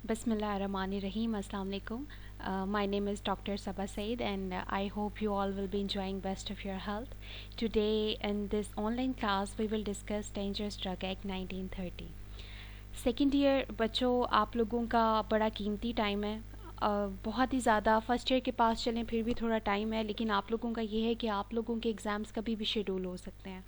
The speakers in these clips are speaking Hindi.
Bismillahirrahmanirrahim. Assalamu alaikum. My name is Dr. Sabah Said, and I hope you all will be enjoying best of your health. Today in this online class, we will discuss Dangerous Drug Act 1930. Second year बच्चों, आप लोगों का बड़ा कीमती टाइम है। बहुत ही ज़्यादा फर्स्ट ईयर के पास चलें फिर भी थोड़ा टाइम है, लेकिन आप लोगों का ये है कि आप लोगों के एग्ज़ाम्स कभी भी शेड्यूल हो सकते हैं।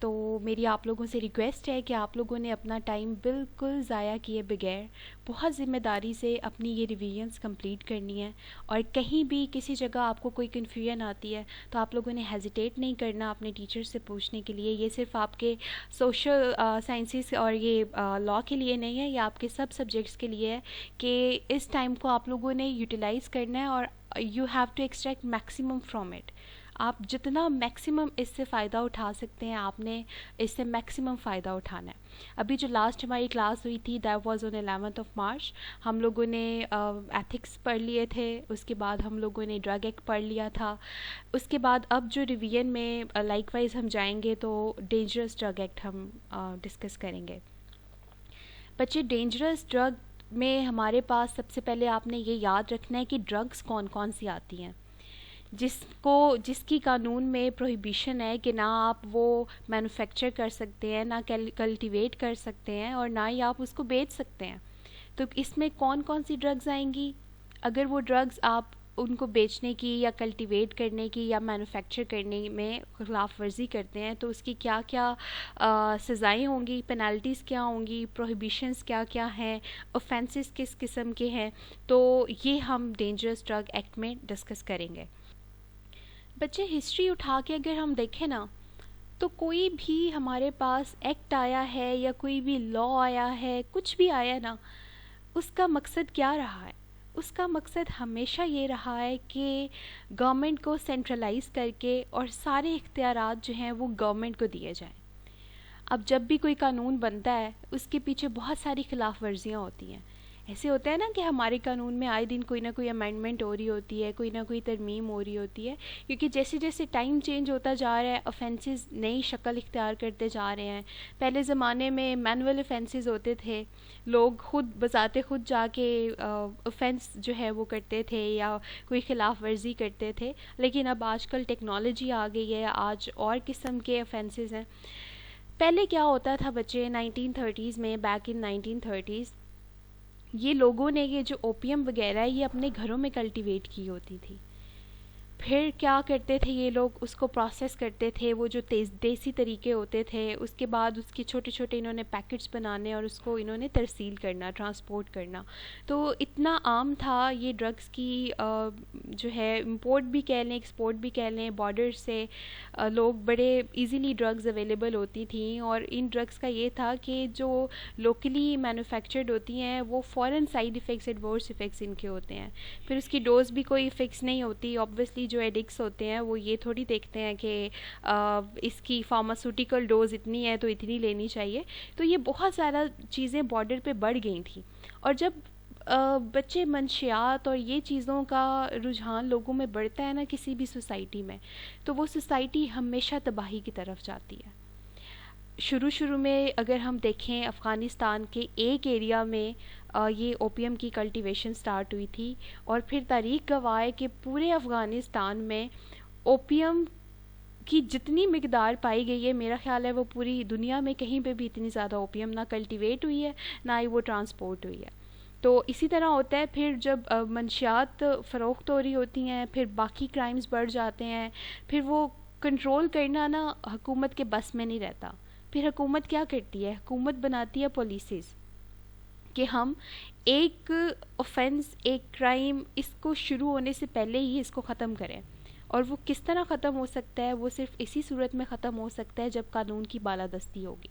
तो मेरी आप लोगों से रिक्वेस्ट है कि आप लोगों ने अपना टाइम बिल्कुल ज़ाया किए बगैर बहुत ज़िम्मेदारी से अपनी ये रिवीजन्स कंप्लीट करनी है। और कहीं भी किसी जगह आपको कोई कन्फ्यूजन आती है तो आप लोगों ने हेजिटेट नहीं करना अपने टीचर से पूछने के लिए। ये सिर्फ आपके सोशल साइंसेस और ये लॉ के लिए नहीं है, ये आपके सब सब्जेक्ट्स के लिए है कि इस टाइम को आप लोगों ने यूटिलाइज़ करना है और you have to extract maximum from it. आप जितना मैक्सिमम इससे फ़ायदा उठा सकते हैं आपने इससे मैक्सिमम फ़ायदा उठाना है। अभी जो लास्ट हमारी क्लास हुई थी that was on 11th of March. हम लोगों ने एथिक्स पढ़ लिए थे, उसके बाद हम लोगों ने ड्रग एक्ट पढ़ लिया था। उसके बाद अब जो रिवीजन में लाइकवाइज हम जाएंगे तो डेंजरस ड्रग एक्ट हम डिस्कस करेंगे। बच्चे, डेंजरस ड्रग में हमारे पास सबसे पहले आपने ये याद रखना है कि ड्रग्स कौन कौन सी आती हैं जिसकी कानून में प्रोहिबिशन है कि ना आप वो मैन्युफैक्चर कर सकते हैं, ना कल्टीवेट कर सकते हैं और ना ही आप उसको बेच सकते हैं। तो इसमें कौन कौन सी ड्रग्स आएंगी? अगर वो ड्रग्स आप उनको बेचने की या कल्टीवेट करने की या मैन्युफैक्चर करने में खिलाफ वर्जी करते हैं तो उसकी क्या क्या सज़ाएँ होंगी, पेनल्टीज़ क्या होंगी, प्रोहिबिशंस क्या क्या हैं, ऑफेंसेस किस किस्म के हैं, तो ये हम डेंजरस ड्रग एक्ट में डिस्कस करेंगे। बच्चे, हिस्ट्री उठा के अगर हम देखें ना तो कोई भी हमारे पास एक्ट आया है या कोई भी लॉ आया है, कुछ भी आया ना, उसका मकसद क्या रहा है? उसका मकसद हमेशा ये रहा है कि गवर्नमेंट को सेंट्रलाइज करके और सारे इख्तियारात जो हैं वो गवर्नमेंट को दिए जाएं। अब जब भी कोई कानून बनता है उसके पीछे बहुत सारी खिलाफ वर्जियाँ होती हैं। ऐसे होता है ना कि हमारे कानून में आए दिन कोई ना कोई अमेंडमेंट हो रही होती है, कोई ना कोई तरमीम हो रही होती है, क्योंकि जैसे जैसे टाइम चेंज होता जा रहा है ऑफेंसेस नई शक्ल इख्तियार करते जा रहे हैं। पहले ज़माने में मैनुअल ऑफेंसेस होते थे, लोग खुद बजाते खुद जाके ऑफेंस जो है वो करते थे या कोई खिलाफ वर्जी करते थे, लेकिन अब आजकल टेक्नोलॉजी आ गई है, आज और किस्म के ऑफेंसेस हैं। पहले क्या होता था बच्चे, 1930s में, बैक इन 1930s, ये लोगों ने ये जो ओपियम वगैरह है ये अपने घरों में कल्टीवेट की होती थी। फिर क्या करते थे ये लोग, उसको प्रोसेस करते थे, वो जो देसी तरीके होते थे, उसके बाद उसके छोटे छोटे इन्होंने पैकेट्स बनाने और उसको इन्होंने तरसील करना, ट्रांसपोर्ट करना। तो इतना आम था ये ड्रग्स की जो है इंपोर्ट भी कह लें, एक्सपोर्ट भी कह लें, बॉर्डर से लोग बड़े इजीली ड्रग्स अवेलेबल होती थी। और इन ड्रग्स का ये था कि जो लोकली मैन्युफैक्चर्ड होती हैं वो फ़ौरन साइड इफ़ेक्ट्स, एडवर्स इफ़ेक्ट्स इनके होते हैं। फिर उसकी डोज भी कोई फिक्स नहीं होती। ऑब्वियसली जो एडिक्ट्स होते हैं वो ये थोड़ी देखते हैं कि इसकी फार्मास्यूटिकल डोज इतनी है तो इतनी लेनी चाहिए। तो ये बहुत ज़्यादा चीज़ें बॉर्डर पे बढ़ गई थी। और जब बच्चे मंशियात और ये चीज़ों का रुझान लोगों में बढ़ता है ना किसी भी सोसाइटी में, तो वो सोसाइटी हमेशा तबाही की तरफ जाती है। शुरू में अगर हम देखें अफ़गानिस्तान के एक एरिया में ये ओपियम की कल्टीवेशन स्टार्ट हुई थी और फिर तारीख़ गवाह है कि पूरे अफ़गानिस्तान में ओपियम की जितनी मिकदार पाई गई है, मेरा ख्याल है वो पूरी दुनिया में कहीं पे भी इतनी ज़्यादा ओपियम ना कल्टीवेट हुई है ना ही वो ट्रांसपोर्ट हुई है। तो इसी तरह होता है, फिर जब मंशियात फ़रोख्त हो रही होती हैं फिर बाकी क्राइम्स बढ़ जाते हैं, फिर वो कंट्रोल करना ना हुकूमत के बस में नहीं रहता। फिर हुकूमत क्या करती है, हुकूमत बनाती है पॉलिसीज़ कि हम एक ऑफेंस, एक क्राइम, इसको शुरू होने से पहले ही इसको ख़त्म करें। और वो किस तरह ख़त्म हो सकता है, वो सिर्फ इसी सूरत में ख़त्म हो सकता है जब कानून की बालादस्ती होगी।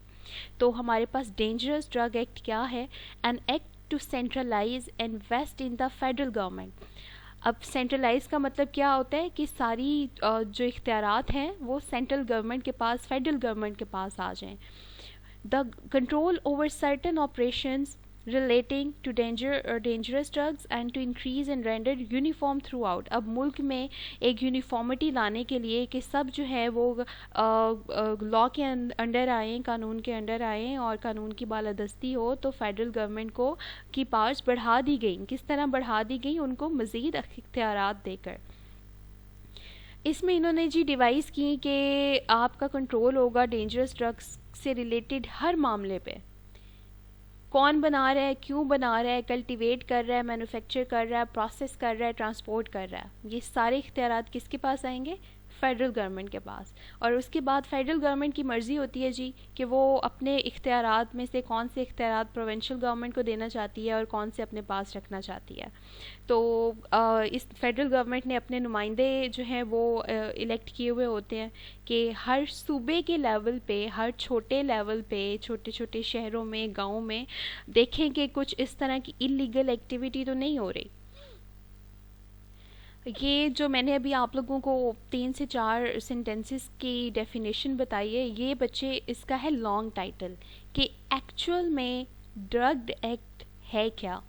तो हमारे पास डेंजरस ड्रग एक्ट क्या है? An act to centralise and vest in the federal government. अब सेंट्रलाइज का मतलब क्या होता है कि सारी जो इख्तियारात हैं वो सेंट्रल गवर्नमेंट के पास, फेडरल गवर्नमेंट के पास आ जाएं। The control over certain operations relating to dangerous drugs and to increase and render uniform throughout. अब मुल्क में एक यूनिफॉर्मिटी लाने के लिए कि सब जो है वो लॉ के अंडर आएँ, कानून के अंडर आएँ और कानून की बालादस्ती हो, तो फेडरल गवर्नमेंट को की पावर्स बढ़ा दी गई. किस तरह बढ़ा दी गई? उनको मज़ीद इख्तियारात देकर. इसमें इन्होंने जी डिवाइस की कि आपका कंट्रोल होगा डेंजरस ड्रग्स से रिलेटेड हर मामले पे. कौन बना रहा है, क्यों बना रहा है, कल्टीवेट कर रहा है, मैन्युफैक्चर कर रहा है, प्रोसेस कर रहा है, ट्रांसपोर्ट कर रहा है, ये सारे इख्तियारात किसके पास आएंगे? फेडरल गवर्नमेंट के पास. और उसके बाद फेडरल गवर्नमेंट की मर्ज़ी होती है जी कि वो अपने इख्तियारात में से कौन से इख्तियारात प्रोविंशियल गवर्नमेंट को देना चाहती है और कौन से अपने पास रखना चाहती है. तो इस फेडरल गवर्नमेंट ने अपने नुमाइंदे जो हैं वो इलेक्ट किए हुए होते हैं कि हर सूबे के लेवल पे, हर छोटे लेवल पे, छोटे छोटे शहरों में, गाँव में देखें कि कुछ इस तरह की इलीगल एक्टिविटी तो नहीं हो रही. ये जो मैंने अभी आप लोगों को 3 से 4 सेंटेंसेस की डेफिनेशन बताई है, ये बच्चे इसका है लॉन्ग टाइटल कि एक्चुअल में ड्रग एक्ट है क्या.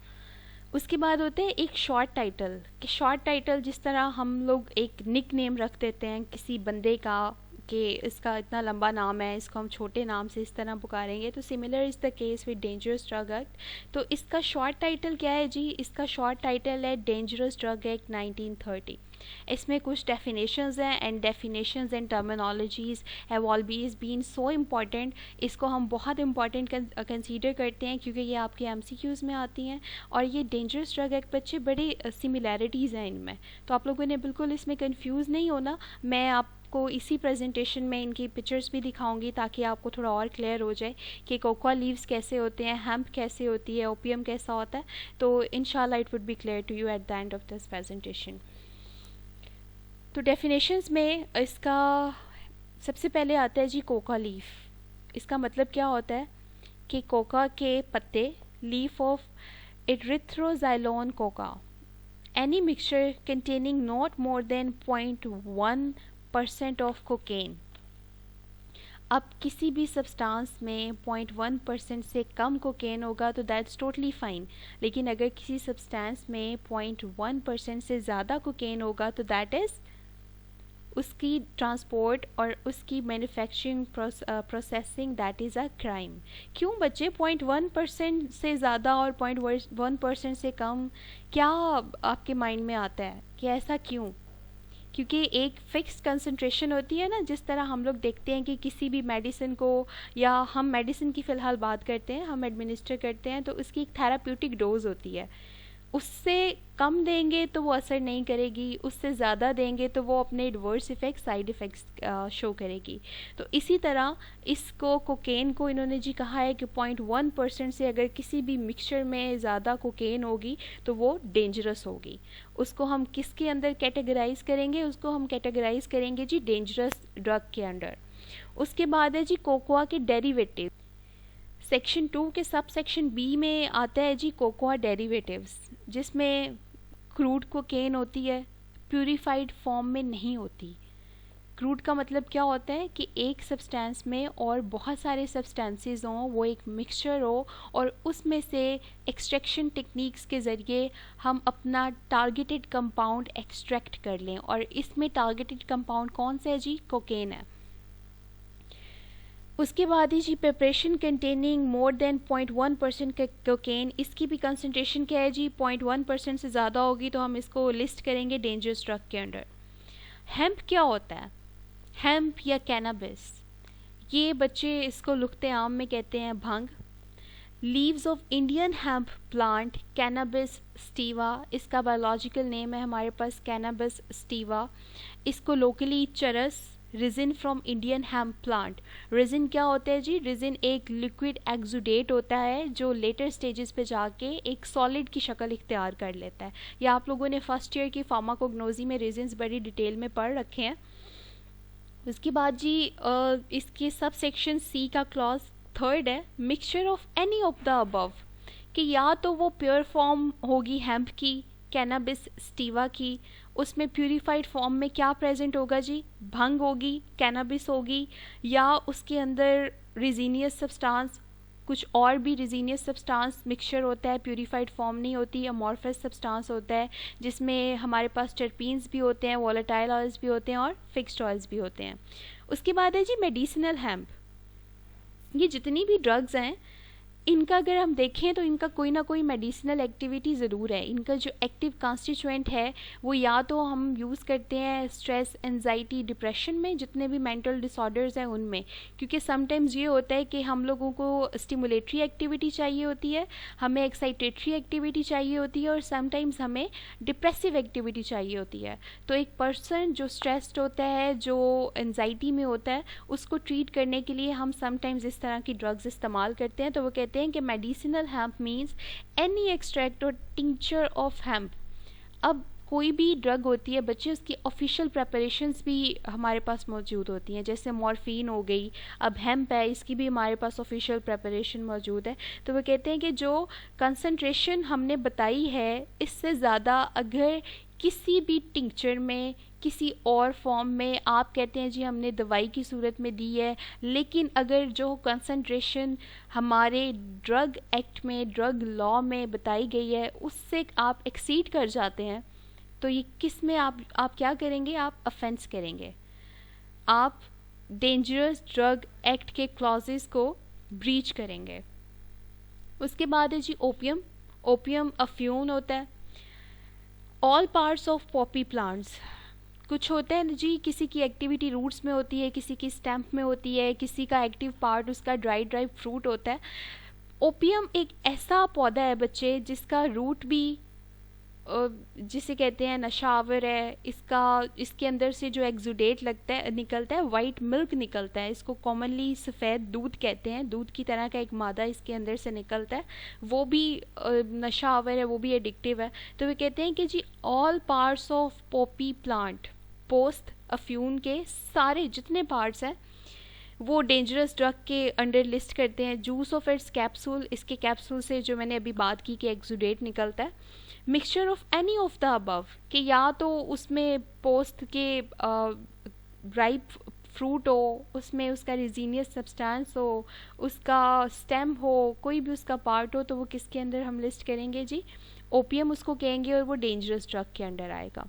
उसके बाद होते हैं एक शॉर्ट टाइटल कि शॉर्ट टाइटल जिस तरह हम लोग एक निक नेम रख देते हैं किसी बंदे का कि इसका इतना लंबा नाम है, इसको हम छोटे नाम से इस तरह पुकारेंगे, तो similar is the case with dangerous drug act. तो इसका शॉर्ट टाइटल क्या है जी? इसका शॉर्ट टाइटल है डेंजरस ड्रग एक्ट 1930. इसमें कुछ डेफिनेशंस हैं and definitions and terminologies have always been so important. इसको हम बहुत इम्पॉर्टेंट कंसीडर करते हैं क्योंकि ये आपके MCQs में आती हैं और ये डेंजरस ड्रग एक्ट बच्चे बड़ी सिमिलैरिटीज़ हैं इनमें. तो आप लोगों ने बिल्कुल इसमें कंफ्यूज नहीं होना. मैं आपको इसी प्रेजेंटेशन में इनकी पिक्चर्स भी दिखाऊंगी ताकि आपको थोड़ा और क्लियर हो जाए कि कोकोआ लीव्स कैसे होते हैं, हेम्प कैसे होती है, ओपियम कैसा होता है. तो इंशाल्लाह it would be clear to you at the end of this presentation. तो डेफिनेशंस में इसका सबसे पहले आता है जी कोका लीफ. इसका मतलब क्या होता है कि कोका के पत्ते, leaf of erythroxylon coca, any mixture containing not more than 0.1% of cocaine. अब किसी भी सब्सटेंस में 0.1% से कम कोकेन होगा तो दैट्स टोटली फाइन, लेकिन अगर किसी सब्सटेंस में 0.1% से ज़्यादा कोकेन होगा तो दैट इज़ उसकी ट्रांसपोर्ट और उसकी manufacturing processing that is a crime. क्यों बच्चे 0.1% से ज़्यादा और 0.1% से कम, क्या आपके माइंड में आता है कि ऐसा क्यों? क्योंकि एक फिक्स्ड कंसंट्रेशन होती है ना, जिस तरह हम लोग देखते हैं कि किसी भी मेडिसिन को, या हम मेडिसिन की फ़िलहाल बात करते हैं, हम एडमिनिस्टर करते हैं तो उसकी एक थेराप्यूटिक डोज होती है. उससे कम देंगे तो वो असर नहीं करेगी, उससे ज़्यादा देंगे तो वो अपने adverse effect, side effects show करेगी. तो इसी तरह इसको कोकेन को इन्होंने जी कहा है कि 0.1% से अगर किसी भी मिक्सचर में ज़्यादा कोकेन होगी तो वो डेंजरस होगी. उसको हम किसके अंदर कैटेगराइज करेंगे? उसको हम कैटेगराइज करेंगे जी डेंजरस ड्रग के अंडर. उसके बाद है जी कोकोआ के डेरिवेटिव. सेक्शन 2 के सब सेक्शन बी में आता है जी कोकोआ डेरिवेटिव्स, जिसमें क्रूड कोकेन होती है, प्यूरिफाइड फॉर्म में नहीं होती. क्रूड का मतलब क्या होता है कि एक सब्सटेंस में और बहुत सारे सब्सटेंसेस हों, वो एक मिक्सचर हो और उसमें से एक्सट्रैक्शन टेक्निक्स के ज़रिए हम अपना टारगेटेड कंपाउंड एक्सट्रैक्ट कर लें. और इसमें टारगेटेड कंपाउंड कौन सा है जी? कोकेन है. उसके बाद ही जी preparation containing more than 0.1% cocaine, इसकी भी कंसनट्रेशन क्या है जी? 0.1% से ज़्यादा होगी तो हम इसको लिस्ट करेंगे डेंजरस ड्रग के अंडर. हेम्प क्या होता है? हेम्प या कैनाबिस, ये बच्चे इसको लुख्ते आम में कहते हैं भंग. Leaves of Indian hemp plant cannabis stevia, इसका बायोलॉजिकल नेम है हमारे पास कैनाबिस स्टीवा. इसको लोकली चरस, resin from Indian hemp plant. Resin क्या होता है जी? रिजिन एक लिक्विड एक्सुडेट होता है जो लेटर स्टेजेस पे जाके एक सॉलिड की शक्ल इख्तियार कर लेता है. या आप लोगों ने फर्स्ट ईयर की फार्माकोग्नोजी में रिजिन्स बड़ी डिटेल में पढ़ रखे हैं. उसके बाद जी इसके सब सेक्शन सी का क्लॉज 3 है, mixture of any of the above, कि या तो वो प्योर फॉर्म होगी हेम्प की, कैनाबिस स्टीवा की, उसमें प्यूरिफाइड फॉर्म में क्या प्रेजेंट होगा जी? भंग होगी, कैनाबिस होगी, या उसके अंदर रिजीनियस सब्सटेंस कुछ और भी रेजिनियस सब्सटेंस मिक्सचर होता है, प्यूरिफाइड फॉर्म नहीं होती, अमॉर्फस सब्सटेंस होता है जिसमें हमारे पास टर्पीन्स भी होते हैं, वोलेटाइल ऑयल्स भी होते हैं और फिक्स्ड ऑयल्स भी होते हैं। उसके बाद है जी मेडिसिनल हेम्प। ये जितनी भी ड्रग्स हैं इनका अगर हम देखें तो इनका कोई ना कोई मेडिसिनल एक्टिविटी ज़रूर है। इनका जो एक्टिव कॉन्स्टिट्यूएंट है वो या तो हम यूज़ करते हैं स्ट्रेस, एंजाइटी, डिप्रेशन में, जितने भी मेंटल डिसऑर्डर्स हैं उनमें, क्योंकि समटाइम्स ये होता है कि हम लोगों को स्टिमुलेटरी एक्टिविटी चाहिए होती है, हमें एक्साइटेटरी एक्टिविटी चाहिए होती है और समटाइम्स हमें डिप्रेसिव एक्टिविटी चाहिए होती है। तो एक पर्सन जो स्ट्रेस्ड होता है, जो एंजाइटी में होता है, उसको ट्रीट करने के लिए हम समटाइम्स इस तरह की ड्रग्स इस्तेमाल करते हैं। तो वो कहते हैं कि medicinal hemp means any extract और टिंक्चर ऑफ हेम्प। अब कोई भी ड्रग होती है बच्चे, उसकी ऑफिशियल प्रेपरेशंस भी हमारे पास मौजूद होती हैं, जैसे मॉर्फिन हो गई, अब हेम्प है, इसकी भी हमारे पास ऑफिशियल प्रेपरेशन मौजूद है। तो वो कहते हैं कि जो कंसंट्रेशन हमने बताई है इससे ज़्यादा अगर किसी भी टिंक्चर में, किसी और फॉर्म में, आप कहते हैं जी हमने दवाई की सूरत में दी है, लेकिन अगर जो कंसंट्रेशन हमारे ड्रग एक्ट में, ड्रग लॉ में बताई गई है उससे आप एक्सीड कर जाते हैं, तो ये किस में आप क्या करेंगे? आप अफेंस करेंगे, आप डेंजरस ड्रग एक्ट के क्लॉजेस को ब्रीच करेंगे। उसके बाद है जी ओपियम। ओपियम अफ्यून होता है। All parts of Poppy plants, कुछ होता है जी किसी की एक्टिविटी रूट्स में होती है, किसी की स्टेम्प में होती है, किसी का एक्टिव पार्ट उसका ड्राई फ्रूट होता है। ओपियम एक ऐसा पौधा है बच्चे जिसका रूट भी जिसे कहते हैं नशावर है। इसके अंदर से जो एक्सुडेट निकलता है, वाइट मिल्क निकलता है, इसको कॉमनली सफ़ेद दूध कहते हैं, दूध की तरह का एक मादा इसके अंदर से निकलता है, वो भी नशावर है, वो भी एडिक्टिव है। तो वे कहते हैं कि जी all parts of poppy plant, पोस्ट अफ्यून के सारे जितने पार्ट्स हैं वो डेंजरस ड्रग के अंडर लिस्ट करते हैं। जूस ऑफ इट्स कैप्सूल, इसके कैप्सूल से जो मैंने अभी बात की कि एक्सुडेट निकलता है। Mixture of any of the above, कि या तो उसमें पोस्ट के राइप फ्रूट हो, उसमें उसका रेजिनियस सब्सटेंस हो, उसका स्टेम हो, कोई भी उसका पार्ट हो, तो वो किसके अंदर हम लिस्ट करेंगे जी? ओपियम उसको कहेंगे और वो डेंजरस ड्रग के अंडर आएगा।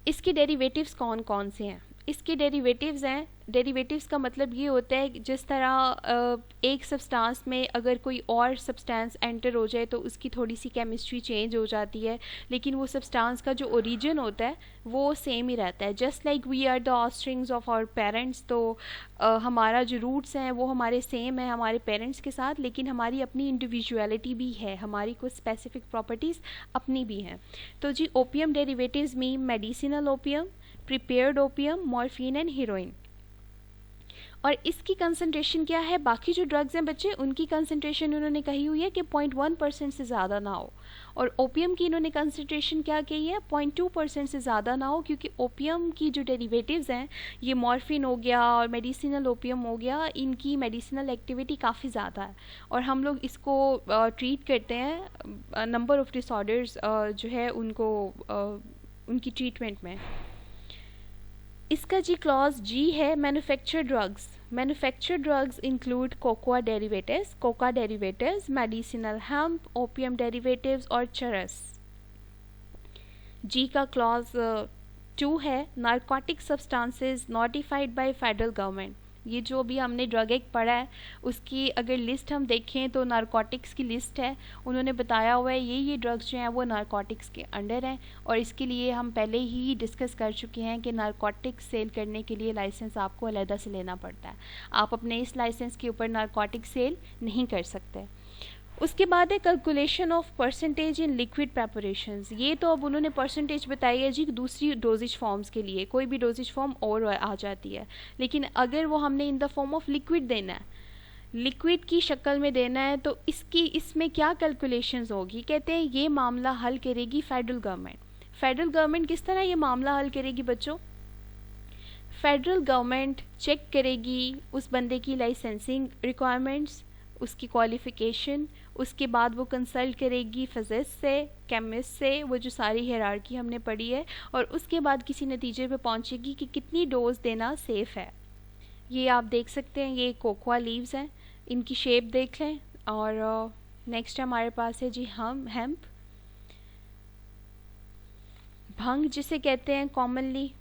इसके डेरिवेटिव्स कौन कौन से हैं? इसके डेरिवेटिव्स हैं, डेरिवेटिव्स का मतलब ये होता है कि जिस तरह एक सब्सटेंस में अगर कोई और सब्सटेंस एंटर हो जाए तो उसकी थोड़ी सी केमिस्ट्री चेंज हो जाती है, लेकिन वो सब्सटेंस का जो ओरिजिन होता है वो सेम ही रहता है। Just like we are the offsprings of our parents, तो हमारा जो रूट्स हैं वो हमारे सेम है हमारे पेरेंट्स के साथ, लेकिन हमारी अपनी इंडिविजुअलिटी भी है, हमारी कुछ स्पेसिफिक प्रॉपर्टीज़ अपनी भी हैं। तो जी opium derivatives mean medicinal opium, prepared opium, morphine and heroin. और इसकी कंसंट्रेशन क्या है? बाकी जो ड्रग्स हैं बच्चे उनकी कंसंट्रेशन उन्होंने कही हुई है कि 0.1% से ज़्यादा ना हो, और ओपियम की इन्होंने कंसंट्रेशन क्या कही है? 0.2% से ज़्यादा ना हो, क्योंकि ओपियम की जो डेरिवेटिव्स हैं, ये मॉर्फिन हो गया और मेडिसिनल ओपियम हो गया, इनकी मेडिसिनल एक्टिविटी काफ़ी ज़्यादा है और हम लोग इसको ट्रीट करते हैं नंबर ऑफ़ डिसऑर्डर्स जो है उनको उनकी ट्रीटमेंट में। इसका जी क्लॉज जी है manufactured drugs. Manufactured drugs include cocoa derivatives, medicinal hemp, opium derivatives और चरस। जी का क्लॉज 2 है narcotic substances notified by federal government. ये जो भी हमने ड्रग एक्ट पढ़ा है उसकी अगर लिस्ट हम देखें तो नारकोटिक्स की लिस्ट है, उन्होंने बताया हुआ है ये ड्रग्स जो हैं वो नारकोटिक्स के अंडर हैं, और इसके लिए हम पहले ही डिस्कस कर चुके हैं कि नारकोटिक्स सेल करने के लिए लाइसेंस आपको अलहदा से लेना पड़ता है, आप अपने इस लाइसेंस के ऊपर नारकोटिक सेल नहीं कर सकते। उसके बाद है calculation of percentage in liquid preparations. ये तो अब उन्होंने परसेंटेज बताई है जी दूसरी डोजेज फॉर्म्स के लिए, कोई भी डोजेज फॉर्म और आ जाती है, लेकिन अगर वो हमने in the form of liquid देना है, लिक्विड की शक्ल में देना है, तो इसमें क्या कैलकुलेशंस होगी? कहते हैं ये मामला हल करेगी फेडरल गवर्नमेंट। फेडरल गवर्नमेंट किस तरह ये मामला हल करेगी बच्चों? फेडरल गवर्नमेंट चेक करेगी उस बंदे की लाइसेंसिंग रिक्वायरमेंट्स, उसकी क्वालिफ़िकेशन, उसके बाद वो कंसल्ट करेगी फिजिस्ट से, केमिस्ट से, वो जो सारी हायरार्की हमने पढ़ी है, और उसके बाद किसी नतीजे पे पहुंचेगी कि कितनी डोज देना सेफ़ है। ये आप देख सकते हैं, ये कोकोआ लीव्स हैं, इनकी शेप देख लें। और नेक्स्ट हमारे पास है जी हेम्प, भंग जिसे कहते हैं कॉमनली।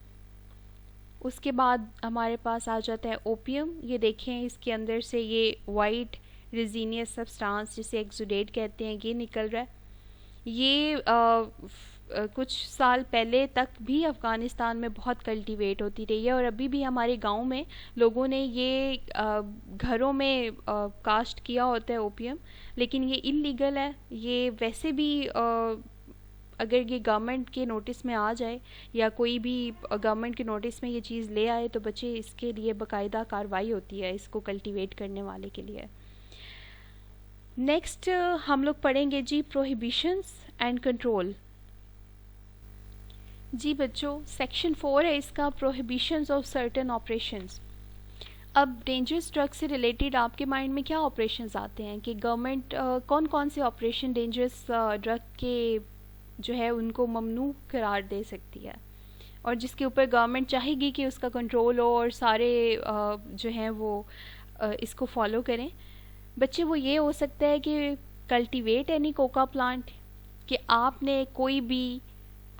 उसके बाद हमारे पास आ जाता है ओपियम। ये देखें, इसके अंदर से ये वाइट रेजिनियस सब्सटेंस जिसे एक्सुडेट कहते हैं ये निकल रहा है। ये कुछ साल पहले तक भी अफ़गानिस्तान में बहुत कल्टीवेट होती रही है, और अभी भी हमारे गांव में लोगों ने ये घरों में कास्ट किया होता है ओपियम, लेकिन ये इलीगल है। ये वैसे भी अगर ये गवर्नमेंट के नोटिस में आ जाए या कोई भी गवर्नमेंट के नोटिस में ये चीज़ ले आए तो बच्चे इसके लिए बाकायदा कार्रवाई होती है इसको कल्टीवेट करने वाले के लिए। नेक्स्ट हम लोग पढ़ेंगे जी प्रोहिबिशंस एंड कंट्रोल। जी बच्चों, सेक्शन 4 है इसका, प्रोहिबिशंस ऑफ सर्टेन ऑपरेशंस। अब डेंजरस ड्रग से रिलेटेड आपके माइंड में क्या ऑपरेशंस आते हैं कि गवर्नमेंट कौन कौन से ऑपरेशन डेंजरस ड्रग के जो है उनको ममनू करार दे सकती है, और जिसके ऊपर गवर्नमेंट चाहेगी कि उसका कंट्रोल हो और सारे जो हैं वो इसको फॉलो करें। बच्चे, वो ये हो सकता है कि कल्टीवेट एनी कोका प्लांट, कि आपने कोई भी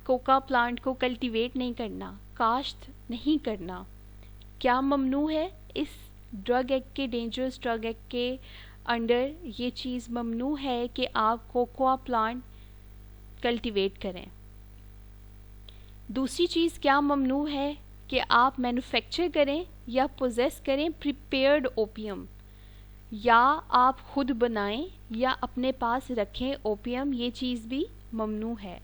कोका प्लांट को कल्टीवेट नहीं करना, काश्त नहीं करना। क्या ममनू है इस ड्रग एक्ट के, डेंजरस ड्रग एक्ट के अंडर ये चीज़ ममनू है कि आप कोकोआ प्लांट कल्टीवेट करें। दूसरी चीज़ क्या ममनू है कि आप मैन्युफैक्चर करें या पोजेस करें प्रिपेयर्ड ओपियम, या आप खुद बनाएं या अपने पास रखें ओपियम, ये चीज़ भी ममनू है।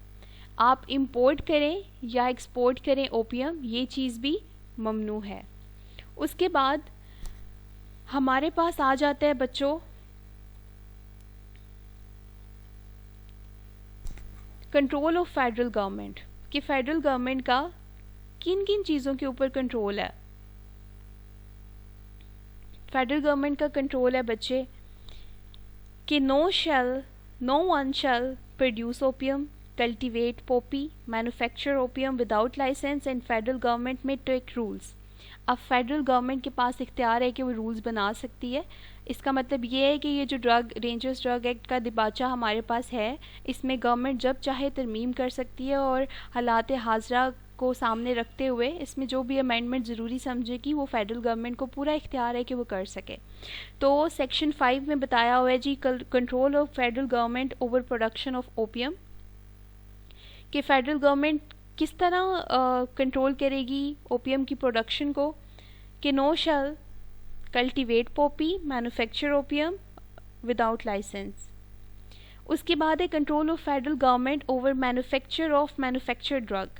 आप इंपोर्ट करें या एक्सपोर्ट करें ओपियम, ये चीज़ भी ममनू है। उसके बाद हमारे पास आ जाता है बच्चों कंट्रोल ऑफ फेडरल गवर्नमेंट, कि फेडरल गवर्नमेंट का किन किन चीज़ों के ऊपर कंट्रोल है। फेडरल गवर्नमेंट का कंट्रोल है बच्चे कि no one shall produce opium, cultivate poppy, manufacture opium without licence, and federal government may take rules. अब फेडरल गवर्नमेंट के पास इख्तियार है कि वो रूल्स बना सकती है। इसका मतलब ये है कि ये जो डेंजरस ड्रग एक्ट का दिबाचा हमारे पास है, इसमें गवर्नमेंट जब चाहे तरमीम कर सकती है, और हालात हाजरा को सामने रखते हुए इसमें जो भी अमेंडमेंट ज़रूरी समझेगी वो फेडरल गवर्नमेंट को पूरा इख्तियार है कि वो कर सके। तो सेक्शन 5 में बताया हुआ है जी control of federal government over production of opium, कि फेडरल गवर्नमेंट किस तरह कंट्रोल करेगी ओपियम की प्रोडक्शन को, कि no shall cultivate poppy, manufacture opium without licence. उसके बाद है control of federal government over manufacture of manufactured drug.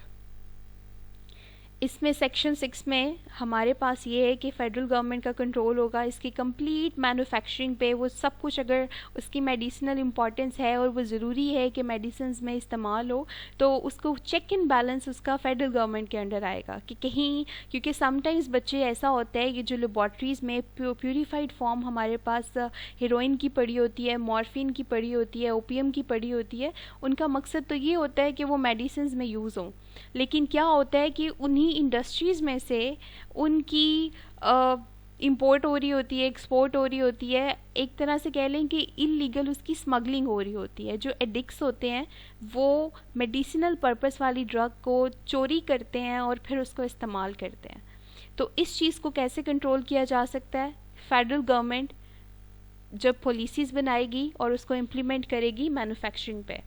इसमें सेक्शन 6 में हमारे पास ये है कि फेडरल गवर्नमेंट का कंट्रोल होगा इसकी कंप्लीट मैन्युफैक्चरिंग पे। वो सब कुछ अगर उसकी मेडिसिनल इम्पॉर्टेंस है और वो ज़रूरी है कि मेडिसिन में इस्तेमाल हो, तो उसको चेक एंड बैलेंस उसका फेडरल गवर्नमेंट के अंडर आएगा। कि कहीं, क्योंकि समटाइम्स बच्चे ऐसा होता है कि जो लेबॉर्ट्रीज़ में प्यूरीफाइड फॉर्म हमारे पास हीरोइन की पड़ी होती है, मॉर्फिन की पड़ी होती है, ओपियम की पड़ी होती है, उनका मकसद तो ये होता है कि वो मेडिसिन में यूज़ हों। लेकिन क्या होता है कि उन्हीं इंडस्ट्रीज़ में से उनकी इंपोर्ट हो रही होती है, एक्सपोर्ट हो रही होती है, एक तरह से कह लें कि इलीगल उसकी स्मगलिंग हो रही होती है। जो एडिक्ट्स होते हैं वो मेडिसिनल पर्पस वाली ड्रग को चोरी करते हैं और फिर उसको इस्तेमाल करते हैं। तो इस चीज़ को कैसे कंट्रोल किया जा सकता है? फेडरल गवर्नमेंट जब पॉलिसीज़ बनाएगी और उसको इम्प्लीमेंट करेगी मैन्युफैक्चरिंग पे।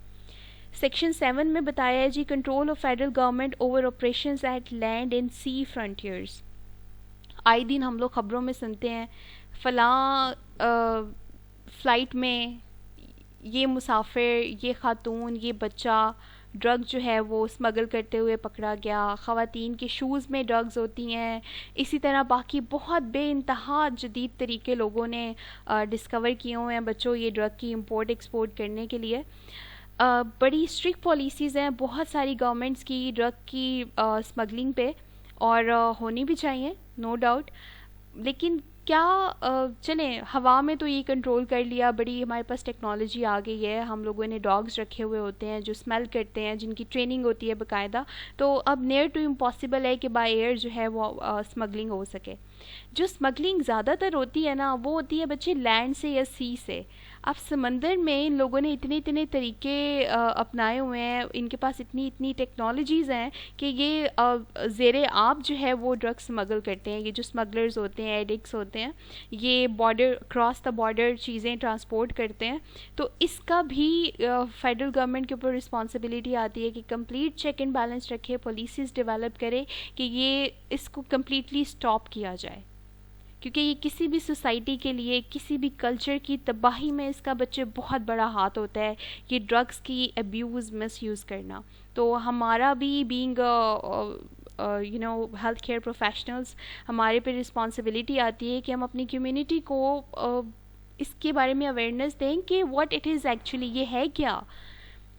सेक्शन 7 में बताया है जी control of federal government over operations at land and sea frontiers. आए दिन हम लोग ख़बरों में सुनते हैं फ़लाँ फ़्लाइट में ये मुसाफिर, ये ख़ातून, ये बच्चा ड्रग जो है वो स्मगल करते हुए पकड़ा गया। ख़वातीन के शूज़ में ड्रग्स होती हैं। इसी तरह बाकी बहुत बेइंतहा जदीद तरीके लोगों ने डिस्कवर किए हुए हैं बच्चों ये ड्रग की इंपोर्ट एक्सपोर्ट करने के लिए। बड़ी स्ट्रिक्ट पॉलिसीज़ हैं बहुत सारी गवर्नमेंट्स की ड्रग की स्मगलिंग पे, और होनी भी चाहिए नो डाउट। लेकिन क्या चले हवा में तो ये कंट्रोल कर लिया, बड़ी हमारे पास टेक्नोलॉजी आ गई है, हम लोगों ने डॉग्स रखे हुए होते हैं जो स्मेल करते हैं, जिनकी ट्रेनिंग होती है बाकायदा, तो अब नियर टू इम्पॉसिबल है कि बाय एयर जो है वो स्मगलिंग हो सके। जो स्मगलिंग ज़्यादातर होती है ना, वो होती है बच्चे लैंड से या सी से। अब समंदर में इन लोगों ने इतने इतने तरीके अपनाए हुए हैं, इनके पास इतनी इतनी टेक्नोलॉजीज़ हैं कि ये ज़ेरे आप जो है वो ड्रग्स स्मगल करते हैं। ये जो स्मगलर्स होते हैं, एडिक्ट्स होते हैं, ये बॉर्डर क्रॉस द बॉर्डर चीज़ें ट्रांसपोर्ट करते हैं। तो इसका भी फेडरल गवर्नमेंट के ऊपर रिस्पॉन्सिबिलिटी आती है कि कंप्लीट चेक एंड बैलेंस रखे, पॉलिसीज़ डेवलप करे कि ये इसको कम्प्लीटली स्टॉप किया जाए, क्योंकि ये किसी भी सोसाइटी के लिए, किसी भी कल्चर की तबाही में इसका बच्चे बहुत बड़ा हाथ होता है, ये ड्रग्स की अब्यूज़ मिसयूज़ करना। तो हमारा भी being you know health care professionals, हमारे पे रिस्पॉन्सिबिलिटी आती है कि हम अपनी कम्युनिटी को इसके बारे में अवेयरनेस दें कि व्हाट इट इज़ एक्चुअली, ये है क्या,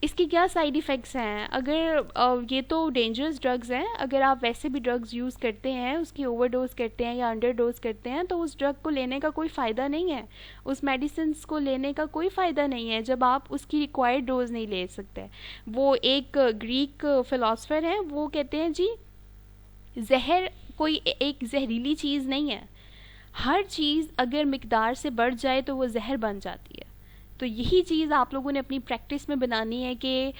इसके क्या साइड इफ़ेक्ट्स हैं। अगर ये तो डेंजरस ड्रग्स हैं, अगर आप वैसे भी ड्रग्स यूज़ करते हैं, उसकी ओवरडोज करते हैं या अंडरडोज करते हैं, तो उस ड्रग को लेने का कोई फ़ायदा नहीं है, उस मेडिसिन को लेने का कोई फ़ायदा नहीं है जब आप उसकी रिक्वायर्ड डोज नहीं ले सकते। वो एक ग्रीक फ़िलासफ़र हैं, वो कहते हैं जी, जहर कोई एक जहरीली चीज़ नहीं है, हर चीज़ अगर मिकदार से बढ़ जाए तो वो जहर बन जाती है। तो यही चीज़ आप लोगों ने अपनी प्रैक्टिस में बनानी है कि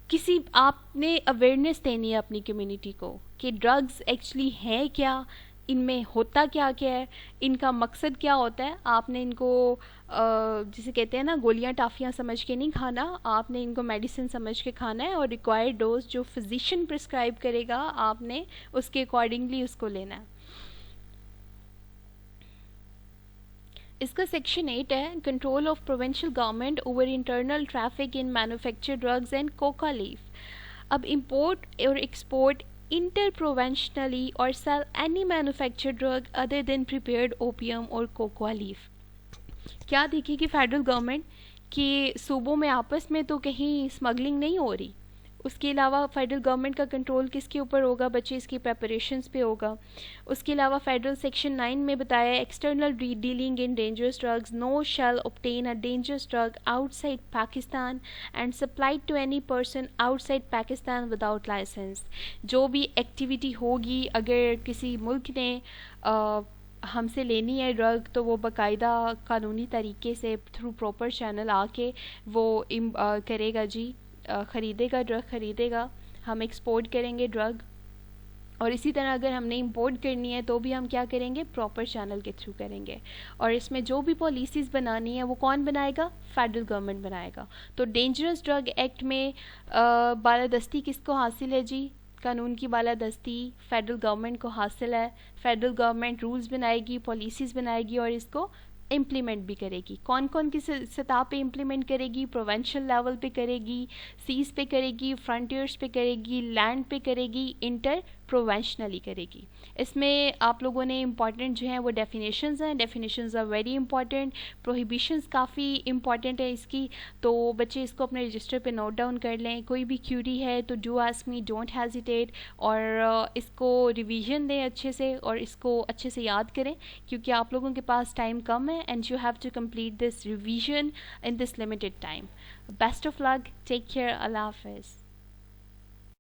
किसी आपने अवेयरनेस देनी है अपनी कम्युनिटी को कि ड्रग्स एक्चुअली हैं क्या, इनमें होता क्या क्या है, इनका मकसद क्या होता है। आपने इनको जिसे कहते हैं ना गोलियां टाफियां समझ के नहीं खाना, आपने इनको मेडिसिन समझ के खाना है, और रिक्वायर्ड डोज जो फिजिशियन प्रिस्क्राइब करेगा आपने उसके अकॉर्डिंगली उसको लेना है। इसका सेक्शन 8 है control of provincial government over internal traffic in manufacture drugs and coca leaf. अब इंपोर्ट और एक्सपोर्ट इंटर प्रोवेंशनली और sale any manufacture drug other than prepared opium और कोका लीफ। क्या देखेगी फेडरल गवर्नमेंट कि सूबों में आपस में तो कहीं स्मगलिंग नहीं हो रही। उसके अलावा फेडरल गवर्नमेंट का कंट्रोल किसके ऊपर होगा, बच्चे इसकी प्रेपरेशंस पे होगा। उसके अलावा फेडरल सेक्शन 9 में बताया external dealing in dangerous drugs, no shall obtain a dangerous drug outside Pakistan and supplied to any person outside Pakistan without licence. जो भी एक्टिविटी होगी, अगर किसी मुल्क ने हमसे लेनी है ड्रग, तो वो बाकायदा कानूनी तरीके से थ्रू प्रॉपर चैनल आके वो करेगा जी, ख़रीदेगा, ड्रग ख़रीदेगा, हम एक्सपोर्ट करेंगे ड्रग। और इसी तरह अगर हमने इंपोर्ट करनी है तो भी हम क्या करेंगे, प्रॉपर चैनल के थ्रू करेंगे। और इसमें जो भी पॉलिसीज़ बनानी है वो कौन बनाएगा, फेडरल गवर्नमेंट बनाएगा। तो डेंजरस ड्रग एक्ट में बालादस्ती किसको हासिल है जी, कानून की बालादस्ती फेडरल गवर्नमेंट को हासिल है। फेडरल गवर्नमेंट रूल्स बनाएगी, पॉलिसीज़ बनाएगी और इसको इम्प्लीमेंट भी करेगी। कौन कौन की सतह पे इम्प्लीमेंट करेगी, प्रोवेंशल लेवल पे करेगी, सीज पे करेगी, फ्रंटियर्स पे करेगी, लैंड पे करेगी, इंटर प्रोवेंशनली करेगी। इसमें आप लोगों ने इंपॉर्टेंट जो हैं वो डेफिनेशंस हैं, definitions are very important. Prohibitions काफ़ी इंपॉर्टेंट है इसकी, तो बच्चे इसको अपने रजिस्टर पे नोट डाउन कर लें। कोई भी क्यूरी है तो do ask me, don't hesitate, और इसको रिवीजन दें अच्छे से और इसको अच्छे से याद करें, क्योंकि आप लोगों के पास टाइम कम है and you have to complete this revision in this limited time. Best of luck, take care, अल्लाह हाफिज़।